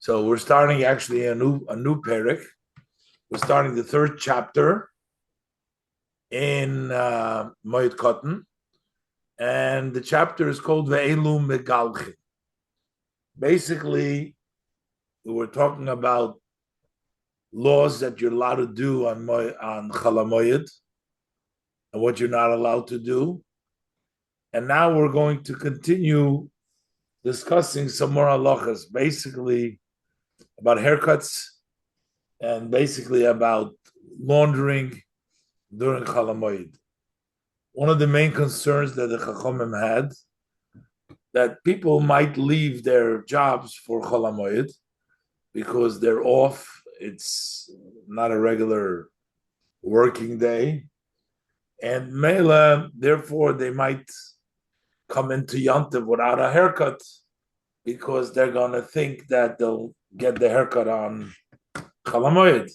So we're starting actually a new perek. We're starting the third chapter in Moed Katan, and the chapter is called Ve'elu Megalchin. Basically, we're talking about laws that you're allowed to do on Chalamoyed and what you're not allowed to do. And now we're going to continue discussing some more halachas, basically about haircuts and basically about laundering during Chalamoyed. One of the main concerns that the Chachamim had, that people might leave their jobs for Chalamoyed because they're off. It's not a regular working day. And Mela, therefore, they might come into Yantiv without a haircut because they're going to think that they'll get the haircut on Chalamoyed,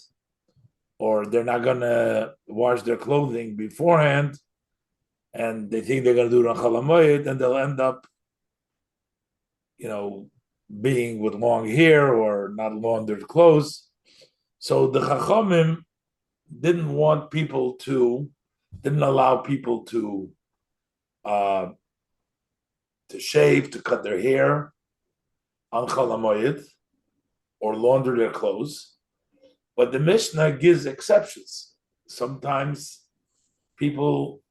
or they're not going to wash their clothing beforehand, and they think they're going to do it on Chalamoyed, and they'll end up, being with long hair or not laundered clothes. So the Chachamim didn't allow people to shave, to cut their hair on Chalamoyed or launder their clothes. But the Mishnah gives exceptions. Sometimes people,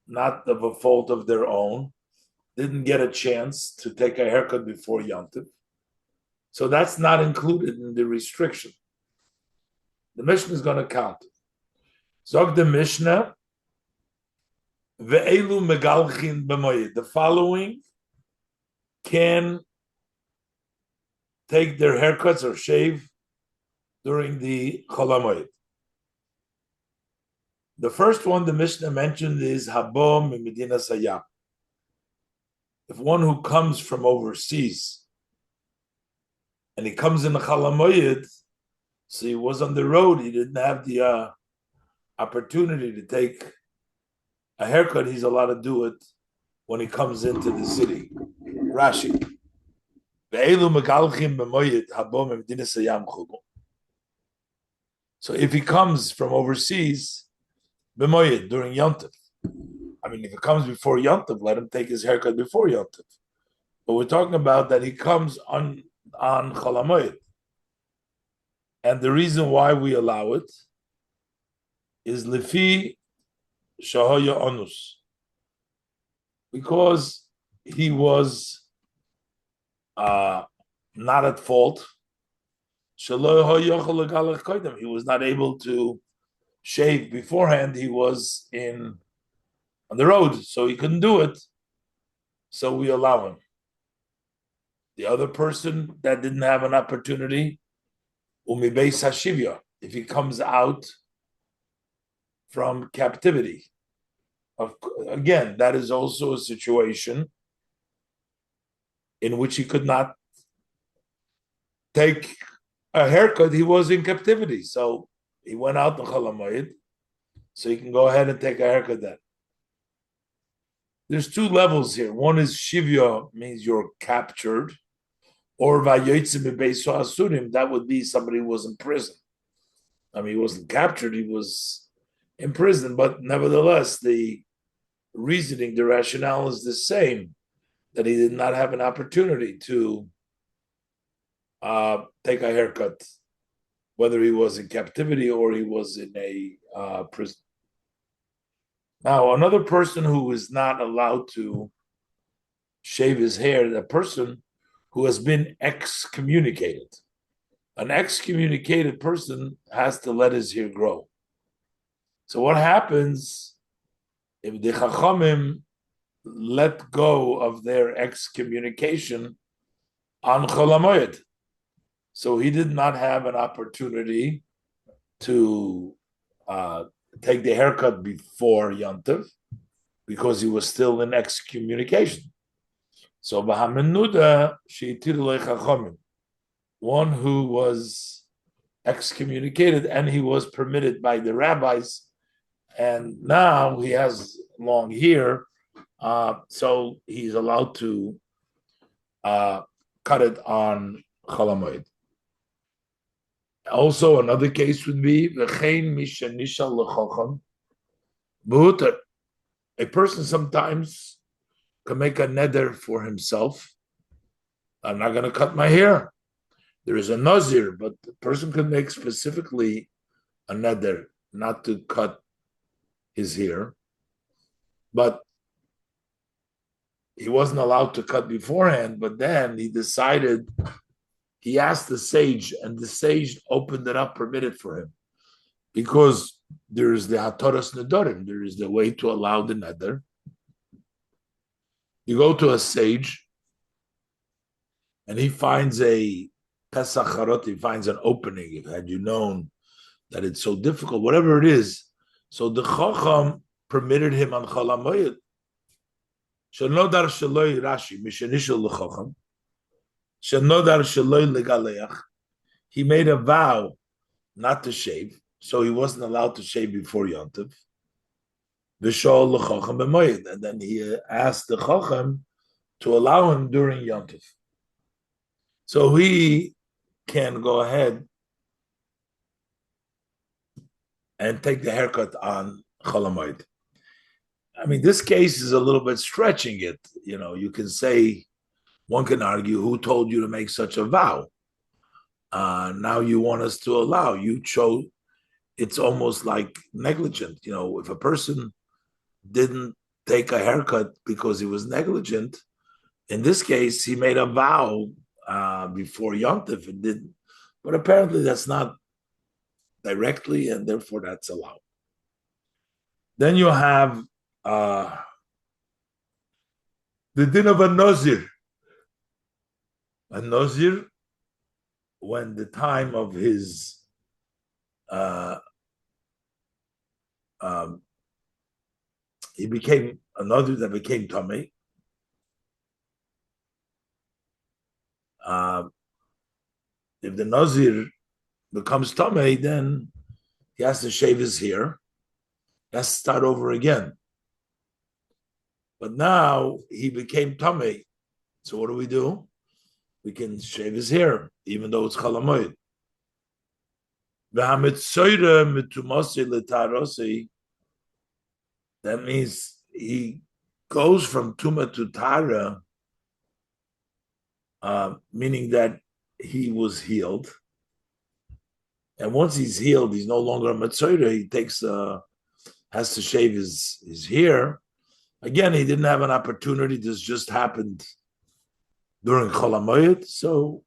not of a fault of their own, didn't get a chance to take a haircut before Yantiv. So that's not included in the restriction. The Mishnah is going to count it. Zog the Mishnah, Ve'elu megalchin b'moyed. The following can take their haircuts or shave during the Cholamoyed. The first one the Mishnah mentioned is Habo Medina Sayam. If one who comes from overseas and he comes in the Chalamoyed, so he was on the road, he didn't have the opportunity to take a haircut, he's allowed to do it when he comes into the city. Rashi. So if he comes from overseas, b'moyed, during Yontif, if he comes before Yontif, let him take his haircut before Yontif. But we're talking about that he comes on Chalamoyed. And the reason why we allow it is Lifi Shahoya Onus. Because he was not at fault. He was not able to shave beforehand. He was on the road, so he couldn't do it. So we allow him. The other person that didn't have an opportunity, umibeis hashivya, if he comes out from captivity. Again, that is also a situation in which he could not take a haircut. He was in captivity, so he went out to Chalamoyed, so he can go ahead and take a haircut then. There's two levels here. One is shivya, means you're captured, or vayotzim b'beiso asurim, that would be somebody who was in prison. He wasn't captured, he was in prison, but nevertheless, the reasoning, the rationale is the same, that he did not have an opportunity to take a haircut, whether he was in captivity or he was in a prison. Now, another person who is not allowed to shave his hair, the person who has been excommunicated. An excommunicated person has to let his hair grow. So what happens if the Chachamim let go of their excommunication on Cholamoyed? So he did not have an opportunity to take the haircut before Yantiv because he was still in excommunication. So Bahamenuda Sheitirulei Chachamim, one who was excommunicated and he was permitted by the rabbis, and now he has long hair, so he's allowed to cut it on Chalamoyed. Also, another case would be v'chein mishanisha l'chacham b'hutar. A person sometimes can make a neder for himself. I'm not going to cut my hair. There is a nazir, but the person can make specifically a neder not to cut his hair. But he wasn't allowed to cut beforehand. But then he decided, he asked the sage, and the sage opened it up, permitted for him. Because there is the hatoras nedarim, there is the way to allow the neder. You go to a sage, and he finds a pesach harot, he finds an opening. Had you known that it's so difficult, whatever it is, so the chacham permitted him on chalamoyed. Shenodar sheloi Rashi mishenishul lechacham. Shenodar sheloi legaleach. He made a vow not to shave, so he wasn't allowed to shave before Yontiv. V'shol lechacham b'moyed, and then he asked the chacham to allow him during Yontiv. So he can go ahead and take the haircut on Cholamoid. I mean, this case is a little bit stretching it. You know, you can say, one can argue, who told you to make such a vow? Now you want us to allow. You chose, it's almost like negligent. You know, if a person didn't take a haircut because he was negligent, in this case, he made a vow before Yom Tov and didn't. But apparently that's not directly, and therefore that's allowed. Then you have the din of a Nazir. A Nazir, when the time of his he became a Nazir that became Tamei. If the Nazir becomes Tamei, then he has to shave his hair. He has to start over again. But now he became Tamei. So what do? We can shave his hair, even though it's Chalamoid. That means he goes from Tuma to Tara, meaning that he was healed. And once he's healed, he's no longer a Matzoira. He has to shave his hair. Again, he didn't have an opportunity. This just happened during Chol HaMoed, so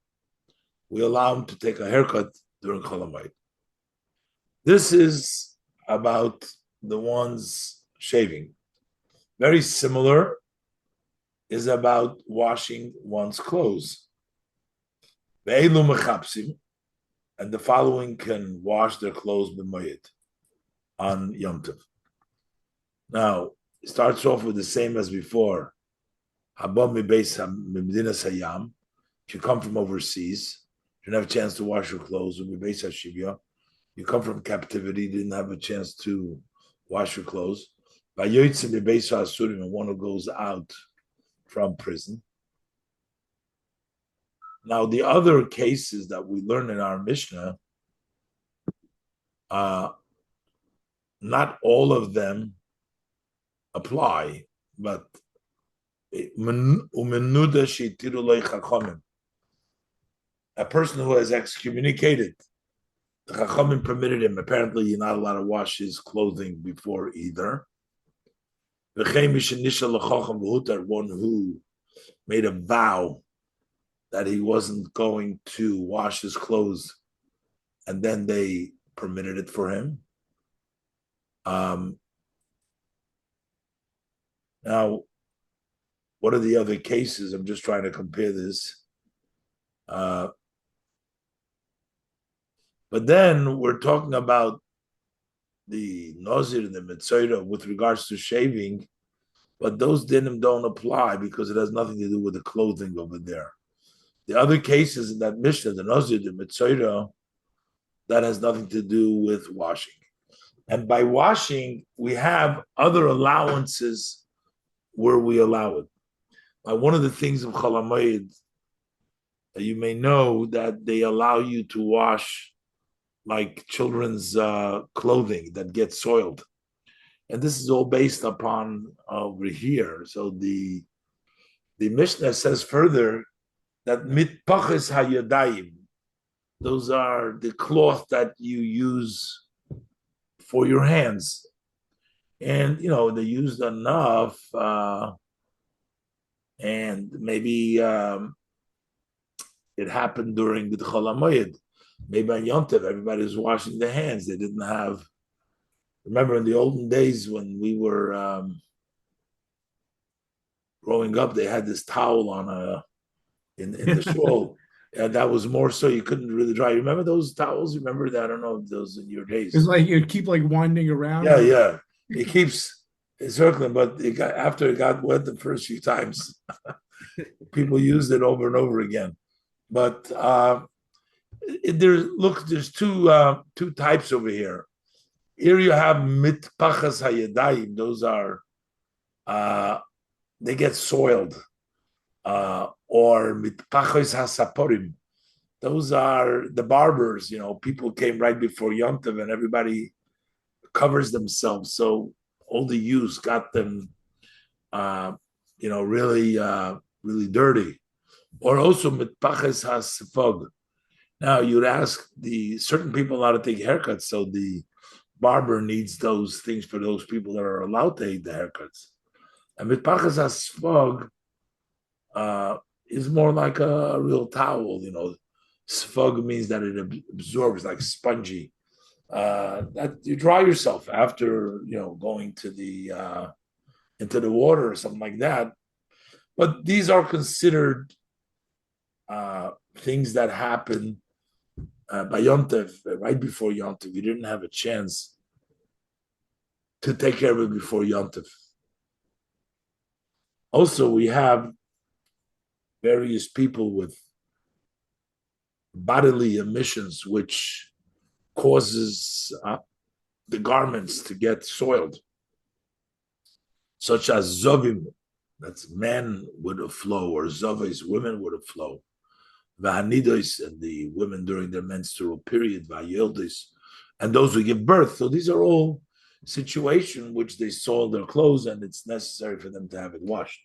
we allow him to take a haircut during Chol HaMoed. This is about the ones shaving. Very similar is about washing one's clothes. Ve'elu mechapsim, and the following can wash their clothes b'moed on Yom Tov. Now, it starts off with the same as before. Haba mibeis mimdinas hayam. If you come from overseas, you didn't have a chance to wash your clothes. Mibeis hashivya. You come from captivity, you didn't have a chance to wash your clothes. Vayoytze mibeis hasurim, and one who goes out from prison. Now, the other cases that we learn in our Mishnah, not all of them apply, but a person who has excommunicated, the Chachamim permitted him. Apparently, you're not allowed to wash his clothing before either. One who made a vow that he wasn't going to wash his clothes, and then they permitted it for him. Now, what are the other cases? I'm just trying to compare this. But then we're talking about the Nazir and the Mitzvah with regards to shaving, but those dinim don't apply because it has nothing to do with the clothing over there. The other cases in that Mishnah, the Nazir, the Mitzvah, that has nothing to do with washing. And by washing, we have other allowances where we allow it. One of the things of Chol HaMoed, you may know that they allow you to wash like children's clothing that gets soiled. And this is all based upon over here. So the Mishnah says further that mitpaches hayadayim, those are the cloth that you use for your hands. And, they used enough, and maybe it happened during the Chol Moed. Maybe on Yom Tov, everybody was washing their hands. They didn't have, remember in the olden days when we were growing up, they had this towel on in the shul. And that was more so you couldn't really dry. You remember those towels? You remember that? I don't know if those in your days. It's like it keep like winding around. Yeah, yeah. It keeps circling, but after it got wet the first few times, people used it over and over again. But there's two types over here. Here you have mitpachas hayadayim. Those are they get soiled, or mitpachos hasaporim. Those are the barbers. People came right before Yom Tov, and everybody covers themselves. So all the use got them, really, really dirty. Or also mitpaches hasfog. Now you'd ask the certain people how to take haircuts, so the barber needs those things for those people that are allowed to take the haircuts. And mitpaches hasfog is more like a real towel. Sfog means that it absorbs, like spongy. That you dry yourself after going to the into the water or something like that. But these are considered things that happen by Yom Tov, right before Yom Tov. You didn't have a chance to take care of it before Yom Tov. Also, we have various people with bodily emissions, which causes the garments to get soiled, such as zovim, that's men with a flow, or zovis, women with a flow, vahanidos, and the women during their menstrual period, vayildis, and those who give birth. So these are all situations which they soil their clothes, and it's necessary for them to have it washed.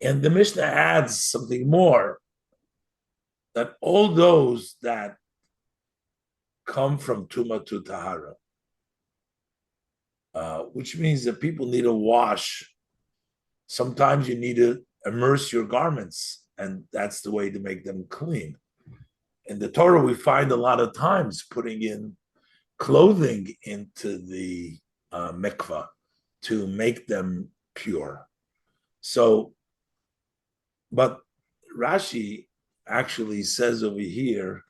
And the Mishnah adds something more, that all those that come from Tuma to Tahara, which means that people need to wash. Sometimes you need to immerse your garments, and that's the way to make them clean. In the Torah, we find a lot of times putting in clothing into the mikvah to make them pure. So, but Rashi actually says over here,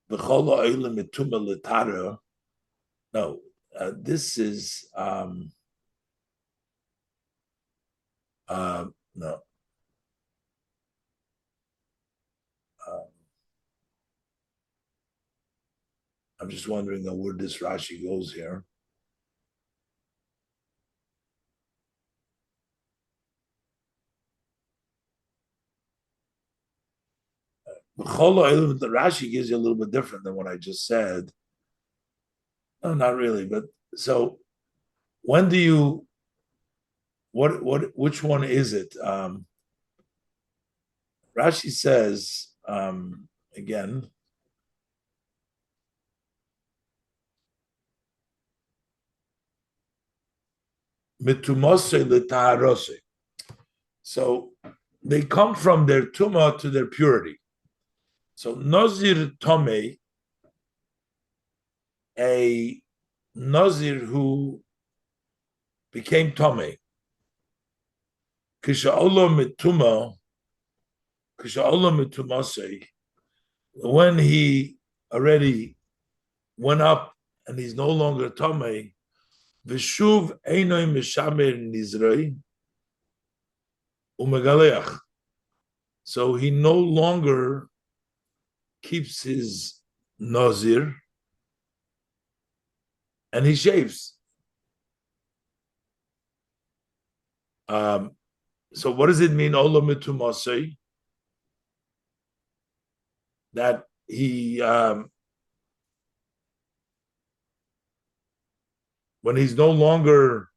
no, this is no. I'm just wondering where this Rashi goes here. The Rashi gives you a little bit different than what I just said. No, not really. But so, when do you? Which one is it? Rashi says again. So they come from their tuma to their purity. So Nazir Tome, a Nazir who became Tome, when he already went up and he's no longer Tome, Vishuv Einoi Mishamer Nizrei Umegaleach. So he no longer keeps his Nazir and he shaves. So what does it mean, Olam Mitumasei? that he when he's no longer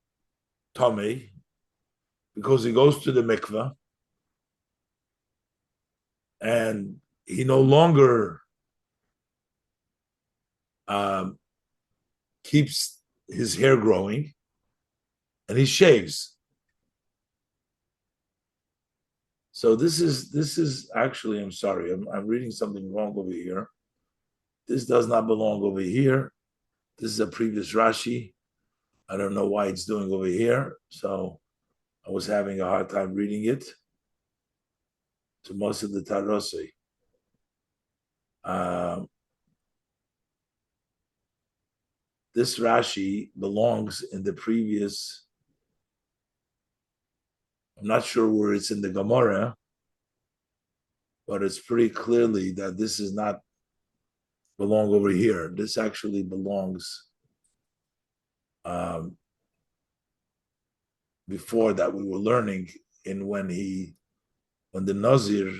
tummy, because he goes to the mikveh and he no longer um, keeps his hair growing, and he shaves. So this is actually, I'm sorry, I'm reading something wrong over here. This does not belong over here. This is a previous Rashi. I don't know why it's doing over here. So I was having a hard time reading it to most of the Tarosi. This Rashi belongs in the previous. I'm not sure where it's in the Gemara, but it's pretty clearly that this is not belong over here. This actually belongs before that we were learning in when the Nazir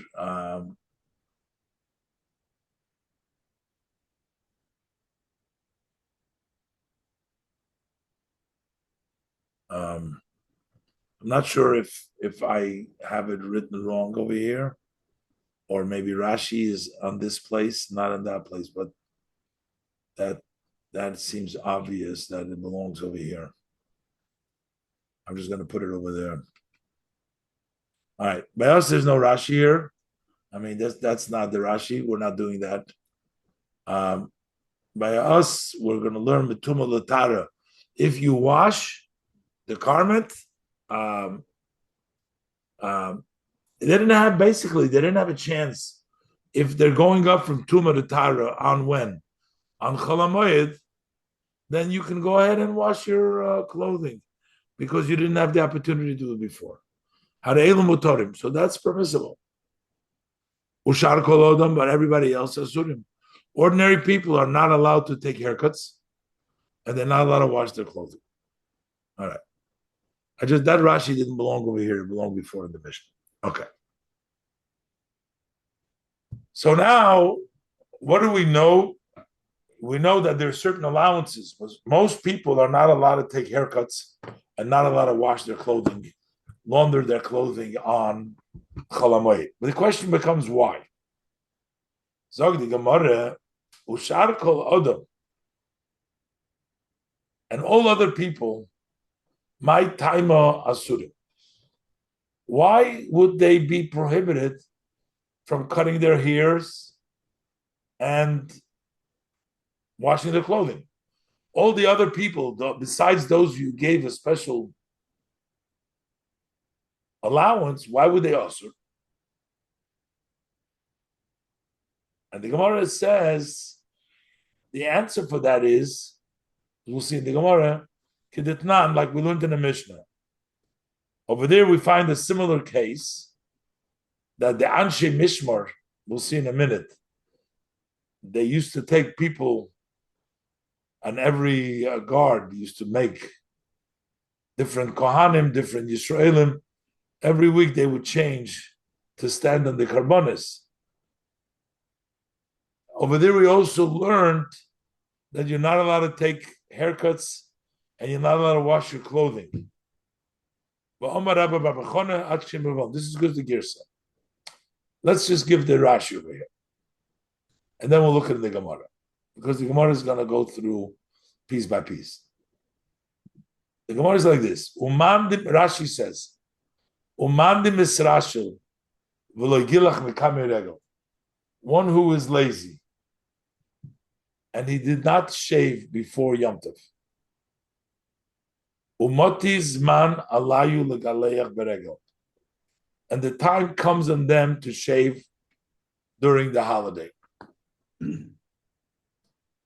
I'm not sure if I have it written wrong over here, or maybe Rashi is on this place, not in that place, but that seems obvious that it belongs over here. I'm just going to put it over there. All right. By us, there's no Rashi here. I mean, that's not the Rashi. We're not doing that. By us, we're going to learn Metuma Latara. If you wash the garment, they didn't have a chance. If they're going up from Tuma to Tara on when? On Chalamoyed, then you can go ahead and wash your clothing because you didn't have the opportunity to do it before. So that's permissible. Ushar kolodam, but everybody else is surim. Ordinary people are not allowed to take haircuts, and they're not allowed to wash their clothing. All right. That Rashi didn't belong over here; it belonged before in the Mishnah. Okay. So now, what do we know? We know that there are certain allowances. Most people are not allowed to take haircuts and not allowed to wash their clothing, launder their clothing on Chalamoyed. But the question becomes why? Zog the Gemara, Ushar kol Adam, and all other people, my taima asurim. Why would they be prohibited from cutting their hairs and washing their clothing? All the other people, besides those you gave a special allowance, why would they also? And the Gemara says the answer for that is, we'll see in the Gemara, Kedetnan, like we learned in the Mishnah. Over there we find a similar case that the Anshe Mishmar, we'll see in a minute, they used to take people, and every guard used to make different Kohanim, different Yisraelim. Every week they would change to stand on the Karbonis. Over there we also learned that you're not allowed to take haircuts and you're not allowed to wash your clothing. This is good to Girsa. Let's just give the Rashi over here. And then we'll look at the Gemara. Because the Gemara is going to go through piece by piece. The Gemara is like this. Rashi says, one who is lazy and he did not shave before Yom Tov. And the time comes on them to shave during the holiday.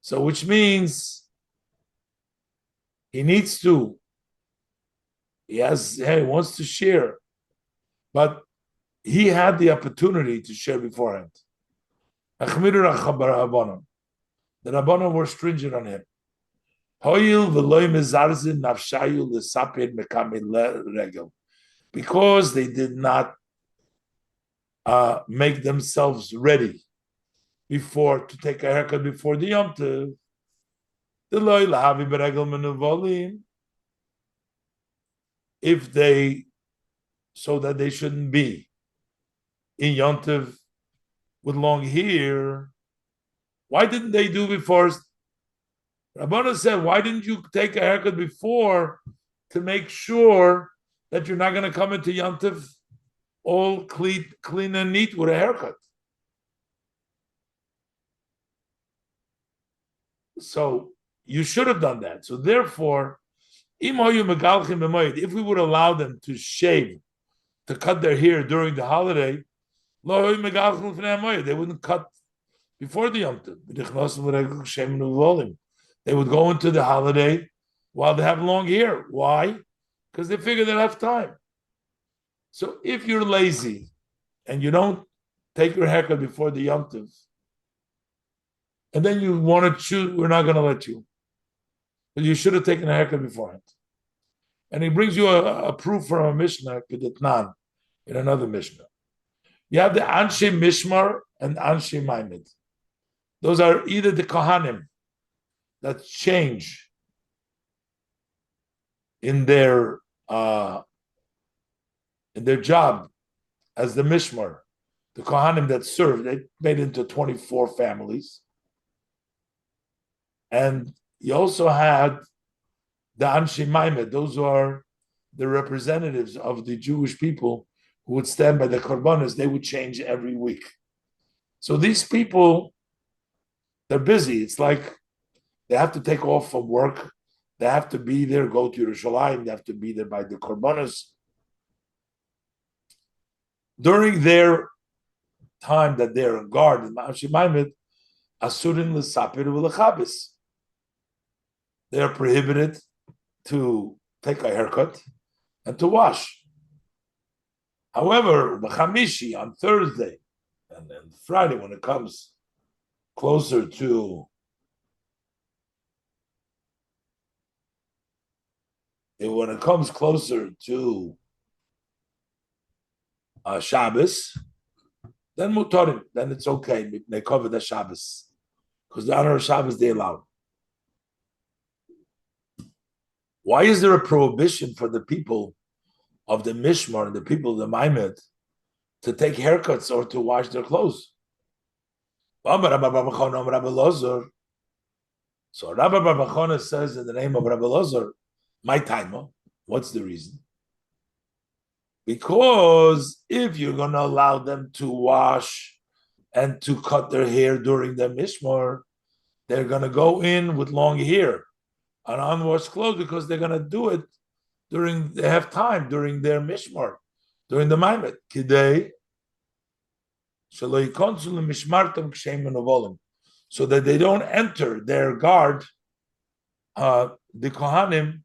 So which means he wants to share, but he had the opportunity to share beforehand. The Rabbanan were stringent on him. Because they did not make themselves ready before to take a haircut before the Yom Tov. If they, so that they shouldn't be in Yom Tov with long hair. Why didn't they do before? Rabbana said, why didn't you take a haircut before to make sure that you're not going to come into Yom Tov all clean and neat with a haircut? So you should have done that. So therefore, if we would allow them to shave, to cut their hair during the holiday, they wouldn't cut before the Yom Tov. They would go into the holiday while they have long hair. Why? Because they figure they'll have time. So if you're lazy and you don't take your haircut before the Yom Tov, and then you want to choose, we're not going to let you. But you should have taken a haircut beforehand. And he brings you a proof from a Mishnah, Kedetnan, in another Mishnah. You have the Anshe Mishmar and Anshe Maimed. Those are either the Kohanim that change in their job as the Mishmar, the Kohanim that serve. They made into 24 families. And you also had the Anshe Maimed. Those are the representatives of the Jewish people who would stand by the Korbanos. They would change every week. So these people, they're busy. It's like they have to take off from work. They have to be there, go to Yerushalayim. They have to be there by the Korbanos. During their time that they're on guard in Anshe Maimed, Asurin l'sapir v'lechabis. They are prohibited to take a haircut and to wash. However, b'chamishi, on Thursday and then Friday, when it comes closer to Shabbos, then mutarim, then it's okay. They cover the Shabbos because the honor of Shabbos they allow. Why is there a prohibition for the people of the Mishmar and the people of the Maimed to take haircuts or to wash their clothes? So Rabbi Barbachona says in the name of Rabbi Lozer, my timer, what's the reason? Because if you're going to allow them to wash and to cut their hair during their Mishmar, they're going to go in with long hair and unwashed clothes because they're going to do it they have time during their Mishmar, during the Maimed. Kidei, so that they don't enter their guard, the Kohanim,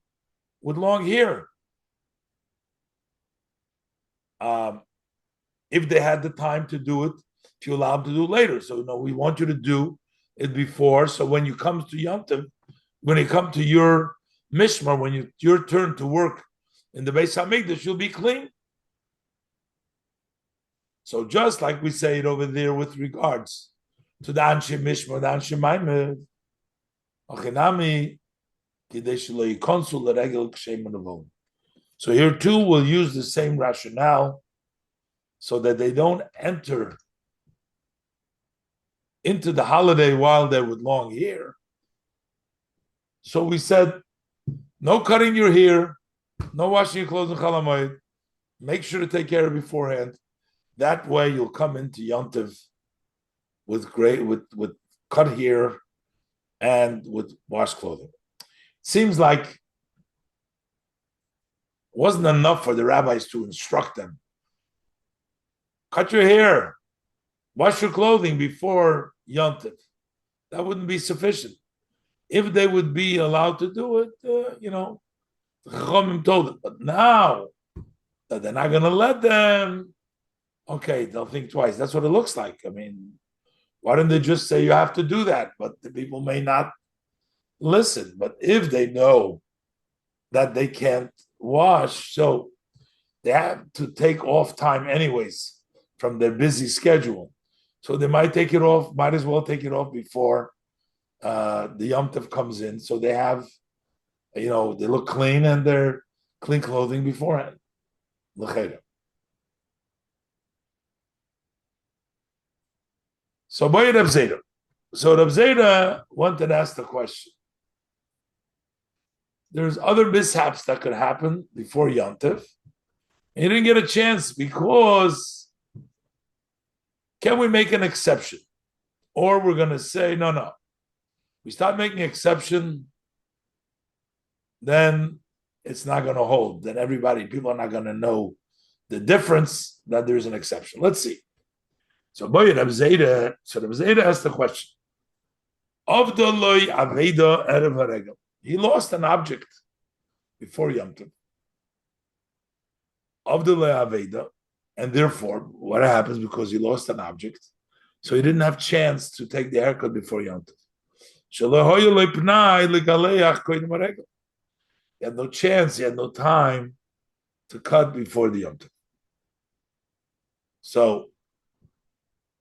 with long hair. If they had the time to do it, if you allow them to do it later. So, we want you to do it before. So when you come to Yom Tov, when you come to your Mishmar, when your turn to work in the Beis HaMikdash, you'll be clean. So just like we say it over there with regards to the Anshe Mishmar, the Anshe Maimed, so here too we'll use the same rationale so that they don't enter into the holiday while they're with long hair. So we said, no cutting your hair, no washing your clothes in Chol Hamoed. Make sure to take care of it beforehand. That way you'll come into Yom Tov with cut hair and with washed clothing. Seems like it wasn't enough for the rabbis to instruct them. Cut your hair, wash your clothing before Yom Tov. That wouldn't be sufficient. If they would be allowed to do it, the Chachamim told them. But now that they're not going to let them, okay, they'll think twice. That's what it looks like. I mean, why don't they just say you have to do that? But the people may not listen. But if they know that they can't wash, so they have to take off time anyways from their busy schedule So they might take it off, might as well take it off before the Yom Tov comes in. So they have, they look clean and they're clean clothing beforehand. So Moed Reb Zera. So Reb Zera wanted to ask the question. There's other mishaps that could happen before Yom Tov. He didn't get a chance because can we make an exception? Or we're going to say, no. We start making exception, then it's not going to hold. Then people are not going to know the difference that there's an exception. Let's see. So Reb Zera asked the question. He lost an object before Yom Tov. And therefore, what happens because he lost an object? So he didn't have chance to take the haircut before Yom Tov. He had no chance, he had no time to cut before the Yom Tov. So,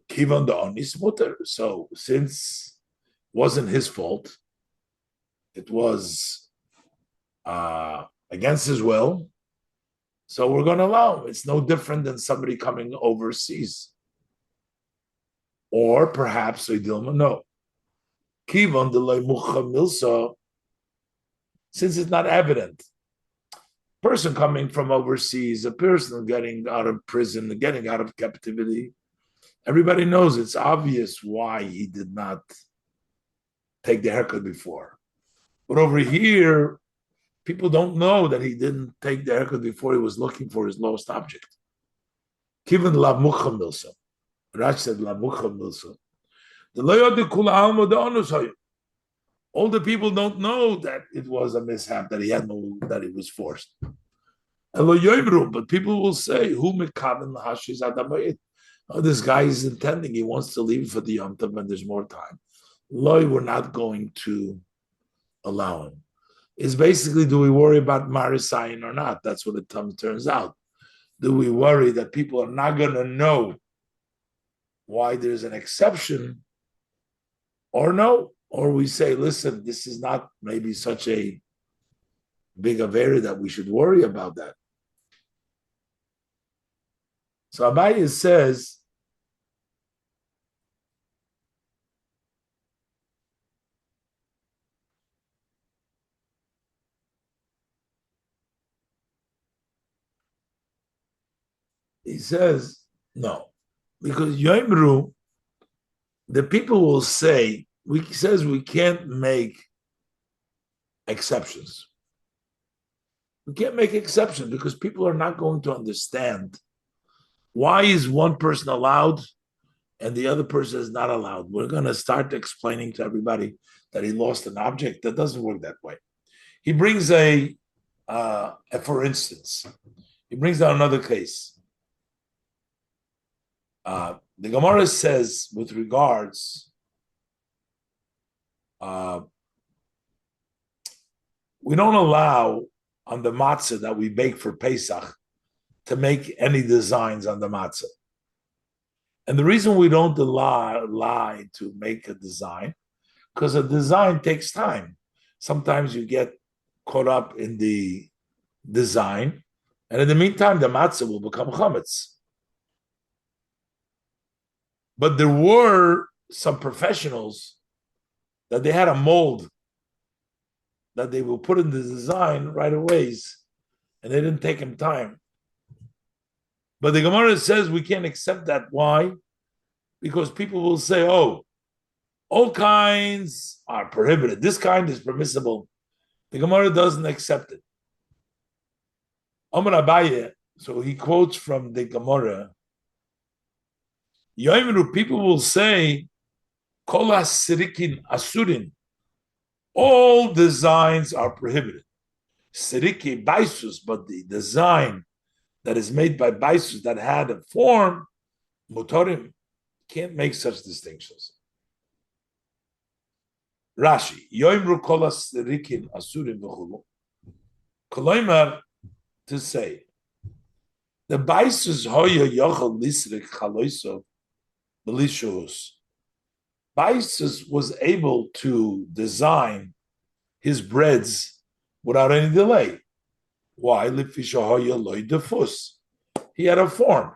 Kivan the Onis Mutter. So, since it wasn't his fault, it was against his will, so we're going to allow him. It's no different than somebody coming overseas. Or perhaps, no. Kivan the Mucha Milsa, since it's not evident, person coming from overseas, a person getting out of prison, getting out of captivity, everybody knows it's obvious why he did not take the haircut before. But over here, people don't know that he didn't take the haircut before he was looking for his lost object. Kivan la mucha milsa. Rash said la mucha milsa. All the people don't know that it was a mishap, that he was forced. But people will say, this guy is intending, he wants to leave for the Yom Tov when there's more time. We're not going to allow him. Is basically, do we worry about Marisayin or not? That's what it turns out. Do we worry that people are not going to know why there's an exception or no? Or we say, listen, this is not maybe such a big avera that we should worry about that. So Abaye says, no, because Yoimru, the people will say, we can't make exceptions. We can't make exceptions because people are not going to understand why is one person allowed and the other person is not allowed. We're going to start explaining to everybody that he lost an object. That doesn't work that way. He brings for instance, he brings down another case. The Gemara says with regards, we don't allow on the matzah that we bake for Pesach to make any designs on the matzah. And the reason we don't lie to make a design, because a design takes time. Sometimes you get caught up in the design, and in the meantime, the matzah will become chametz. But there were some professionals that they had a mold that they will put in the design right away, and they didn't take him time. But the Gemara says we can't accept that. Why? Because people will say, oh, all kinds are prohibited. This kind is permissible. The Gemara doesn't accept it. Amar Abaye, so he quotes from the Gemara, Yoimru, people will say, Kol sirikin asurin, all designs are prohibited. Siriki baisus, but the design that is made by baisus that had a form, mutorim, can't make such distinctions. Rashi, Yoimru Kol sirikin asurin v'chulu. Koloimar, to say, the baisus hoya yochel lisrik chaloisov, Belishos. Baisus was able to design his breads without any delay. Why? He had a form.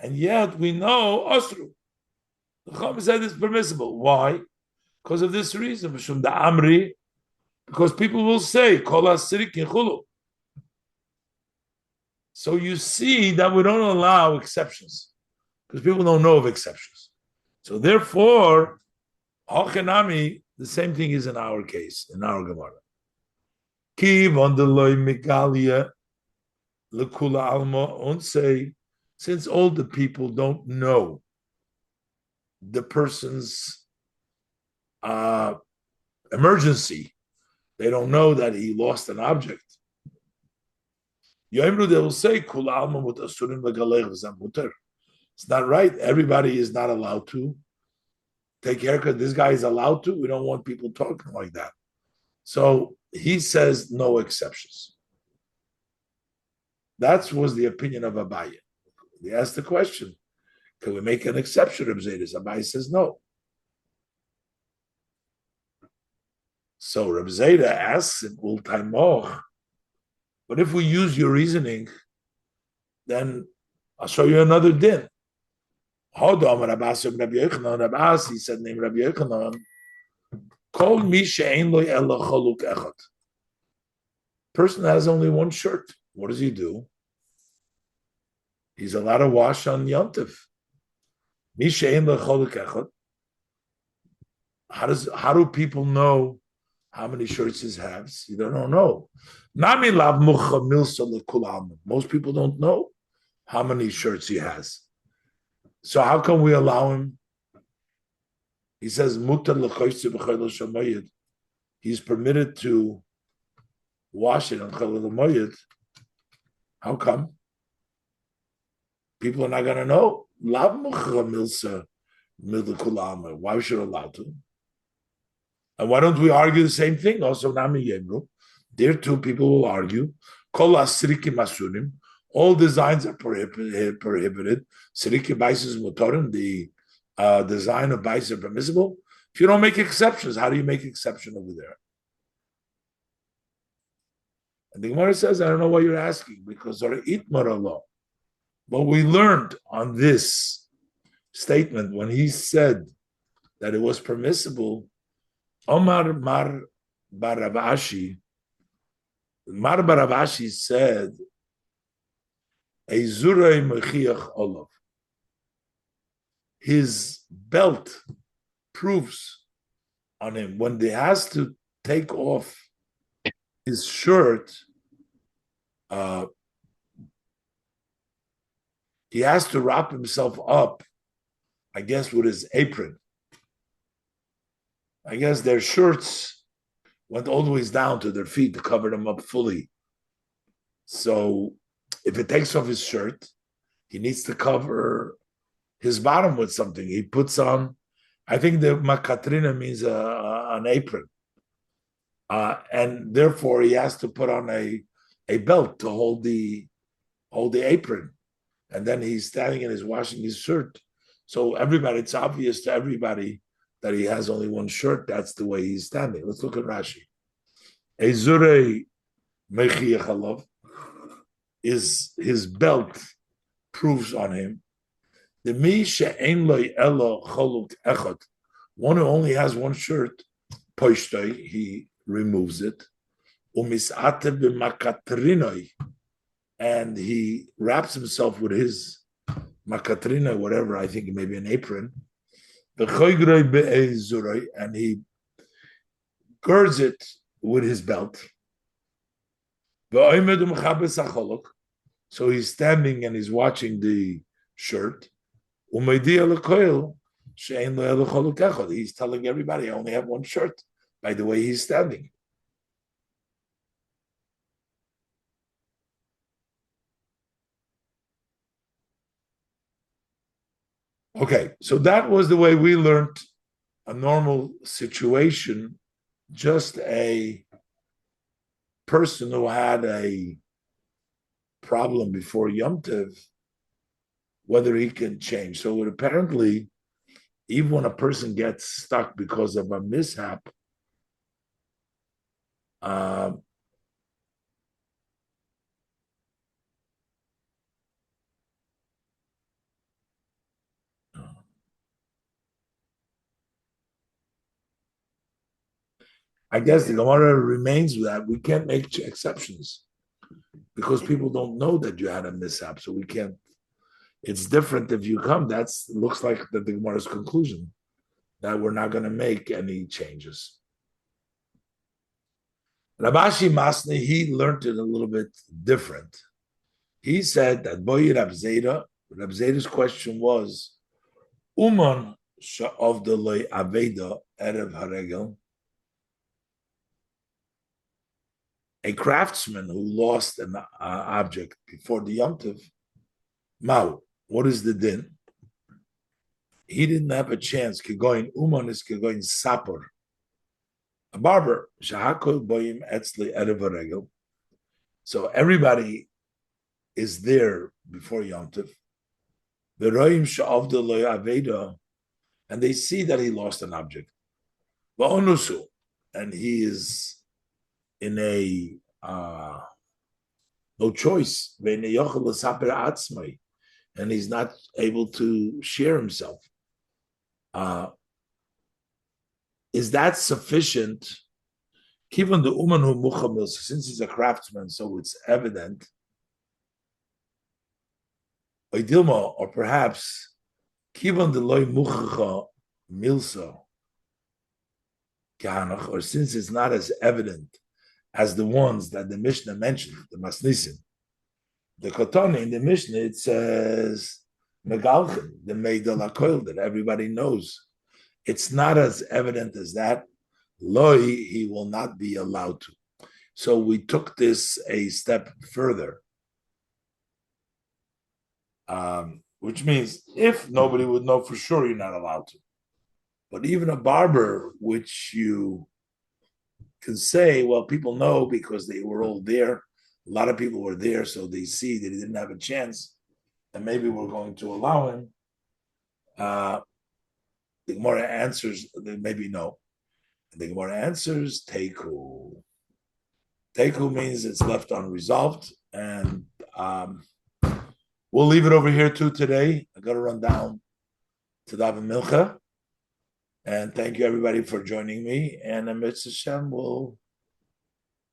And yet we know Osru. The Chum said it's permissible. Why? Because of this reason. Because people will say, so you see that we don't allow exceptions. Because people don't know of exceptions. So therefore, Hochenami, the same thing is in our case, in our Gemara. Kiv on the loy megalia lekula alma onse, since all the people don't know the person's emergency, they don't know that he lost an object. Yoimru, they will say, kula alma mut asurim legalech v'zamuter. It's not right. Everybody is not allowed to take haircut. This guy is allowed to. We don't want people talking like that. So he says no exceptions. That was the opinion of Abaye. He asked the question, can we make an exception, Reb Zayda? Abaye says no. So Reb Zayda asks him, but if we use your reasoning, then I'll show you another din. He said, name Rabbi Yochanan, Kol mi she'ein lo ela choluk echad. Person has only one shirt. What does he do? He's allowed to wash on Yom Tov. Mi she'ein lo choluk echad. How do people know how many shirts he has? You don't know. Nami lav mucha milsa lekul alma. Most people don't know how many shirts he has. So how can we allow him? He says, he's permitted to wash it on Chalal Moed. How come? People are not going to know. Why should we allow to? And why don't we argue the same thing? Also, Nami Yemru. There too, people will argue. All designs are prohibited. Siriki bais is motorim. The design of bais are permissible. If you don't make exceptions, how do you make exception over there? And the Gemara says, I don't know why you're asking, because itmar Allah. But we learned on this statement when he said that it was permissible. Omar Mar Baravashi said, his belt proves on him when he has to take off his shirt. He has to wrap himself up, I guess, with his apron. I guess their shirts went all the way down to their feet to cover them up fully. So if it takes off his shirt, he needs to cover his bottom with something. He puts on, I think the makatrina means an apron. And therefore he has to put on a belt to hold the apron. And then he's standing and he's washing his shirt. So it's obvious to everybody that he has only one shirt. That's the way he's standing. Let's look at Rashi. Ezurei mechiach is his belt proves on him. The mi she'ein lo elo choluk echad, one who only has one shirt, poishtoi, he removes it. Umisate b'makatrinoi, and he wraps himself with his makatrina, whatever, I think maybe an apron. And he girds it with his belt. So he's standing and he's watching the shirt. He's telling everybody, I only have one shirt, by the way he's standing. Okay, so that was the way we learned a normal situation. Just a person who had a problem before Yom Tov whether he can change. So apparently, even when a person gets stuck because of a mishap, I guess the Gemara remains with that. We can't make exceptions because people don't know that you had a mishap. So we can't. It's different if you come. That's looks like the Gemara's conclusion that we're not going to make any changes. Rabashi Masni, he learned it a little bit different. He said that Boy Rab Zera's question was, Uman of the loy Aveda Erev Haregel, a craftsman who lost an object before the Yom Tov, Mau, what is the din? He didn't have a chance. Kegoin Uman is Kegoin Sapor. A barber, Shahakol Boyim Etzli Erev Haregel. So everybody is there before Yom Tov. The Roim Sha'avda Loy Aveda, and they see that he lost an object. Va'onusu, and he is in a no choice. And he's not able to share himself. Is that sufficient? Given the Umanu Muchamil, since he's a craftsman, so it's evident. Or perhaps Kivan the loy muchacha milsa kanach, or since it's not as evident as the ones that the Mishnah mentioned, the Masnisim, the Katan in the Mishnah it says Megalchin, the Meidal Akoil that everybody knows. It's not as evident as that. Loy, he will not be allowed to. So we took this a step further. Which means if nobody would know for sure, you're not allowed to. But even a barber, which you can say, well, people know because they were all there. A lot of people were there, so they see that he didn't have a chance, and maybe we're going to allow him. The Gemara answers, maybe no. And the Gemara answers, Teiku. Teiku means it's left unresolved, and we'll leave it over here too today. I got to run down to Daven Milcha. And thank you everybody for joining me. And Amitzvah Hashem, we'll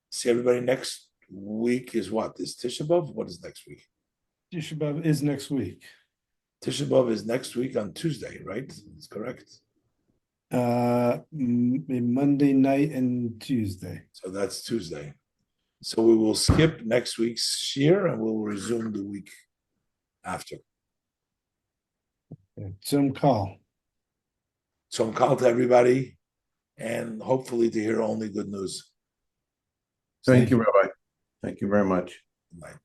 see everybody next week. Is what? Is Tisha B'Av? What is next week? Tisha B'Av is next week. Tisha B'Av is next week on Tuesday, right? That's correct. Monday night and Tuesday. So that's Tuesday. So we will skip next week's shir and we'll resume the week after. Zoom call. So I'm call to everybody and hopefully to hear only good news. Thank you, Rabbi. Thank you very much. Good night.